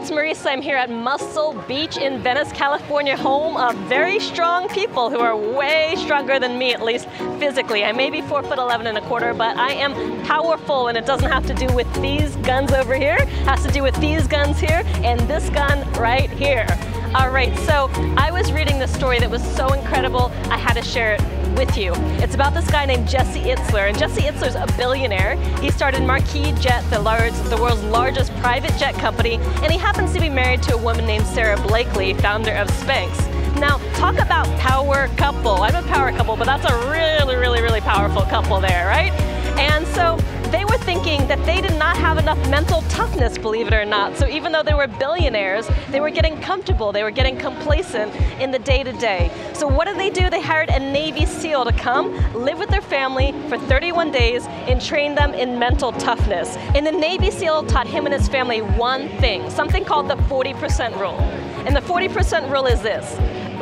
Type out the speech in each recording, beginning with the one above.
it's Marisa. I'm here at Muscle Beach in Venice, California, home of very strong people who are way stronger than me, at least physically. I may be 4'11½", but I am powerful, and it doesn't have to do with these guns over here. It has to do with these guns here and this gun right here. All right, so I was reading this story that was so incredible, I had to share it with you. It's about this guy named Jesse Itzler, and Jesse Itzler's a billionaire. He started Marquis Jet, the world's largest private jet company, and he happens to be married to a woman named Sarah Blakely, founder of Spanx. Now, talk about power couple. I'm a power couple, but that's a really powerful couple there, right? And so they were thinking that they did not have enough mental toughness, believe it or not. So even though they were billionaires, they were getting comfortable, they were getting complacent in the day-to-day. So what did? They hired a Navy SEAL to come, live with their family for 31 days, and train them in mental toughness. And the Navy SEAL taught him and his family one thing, something called the 40% rule. And the 40% rule is this: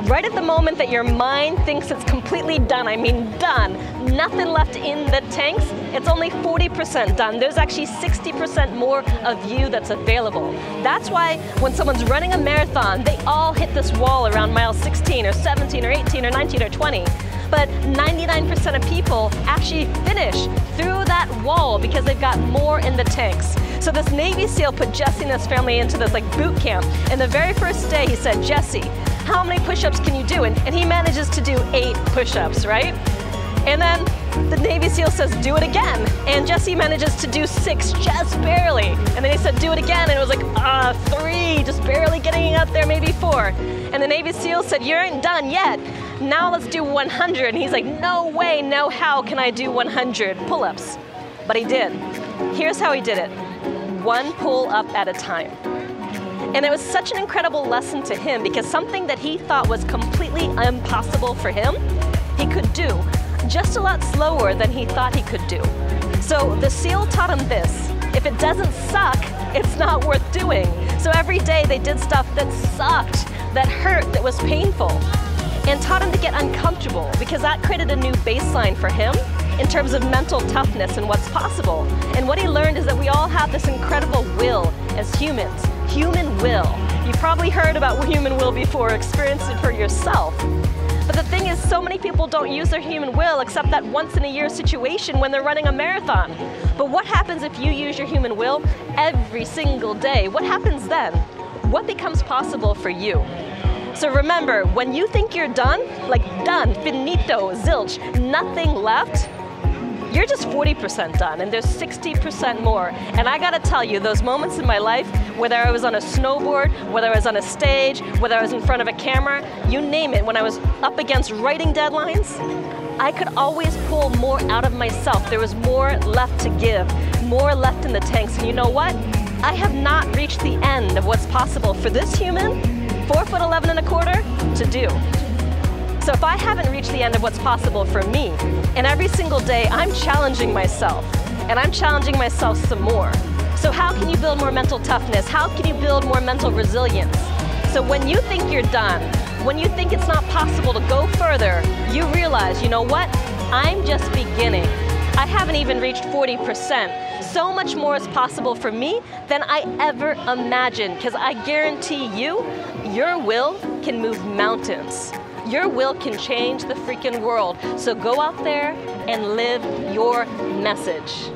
right at the moment that your mind thinks it's completely done, I mean done, nothing left in the tanks, it's only 40% done. There's actually 60% more of you that's available. That's why when someone's running a marathon, they all hit this wall around mile 16 or 17 or 18 or 19 or 20. But 99% of people actually finish through that wall because they've got more in the tanks. So this Navy SEAL put Jesse and his family into this boot camp. And the very first day he said, "Jesse, how many push-ups can you do?" And he manages to do 8 push-ups, right? And then the Navy SEAL says, "Do it again." And Jesse manages to do 6, just barely. And then he said, "Do it again." And it was like, 3, just barely getting up there, maybe 4. And the Navy SEAL said, "You ain't done yet. Now let's do 100. And he's like, "No way, no how can I do 100 pull-ups?" But he did. Here's how he did it. 1 pull-up at a time. And it was such an incredible lesson to him, because something that he thought was completely impossible for him, he could do just a lot slower than he thought he could do. So the SEAL taught him this: if it doesn't suck, it's not worth doing. So every day they did stuff that sucked, that hurt, that was painful, and taught him to get uncomfortable, because that created a new baseline for him in terms of mental toughness and what's possible. And what he learned is that we all have this incredible will as humans, human will. You've probably heard about human will before, experienced it for yourself. But the thing is, so many people don't use their human will except that once-in-a-year situation when they're running a marathon. But what happens if you use your human will every single day? What happens then? What becomes possible for you? So remember, when you think you're done, like done, finito, zilch, nothing left, you're just 40% done, and there's 60% more. And I gotta tell you, those moments in my life, whether I was on a snowboard, whether I was on a stage, whether I was in front of a camera, you name it, when I was up against writing deadlines, I could always pull more out of myself. There was more left to give, more left in the tanks. And you know what? I have not reached the end of what's possible for this human, 4'11½", to do. So if I haven't reached the end of what's possible for me, and every single day I'm challenging myself, and I'm challenging myself some more. So how can you build more mental toughness? How can you build more mental resilience? So when you think you're done, when you think it's not possible to go further, you realize, you know what? I'm just beginning. I haven't even reached 40%. So much more is possible for me than I ever imagined, because I guarantee you, your will can move mountains. Your will can change the freaking world. So go out there and live your message.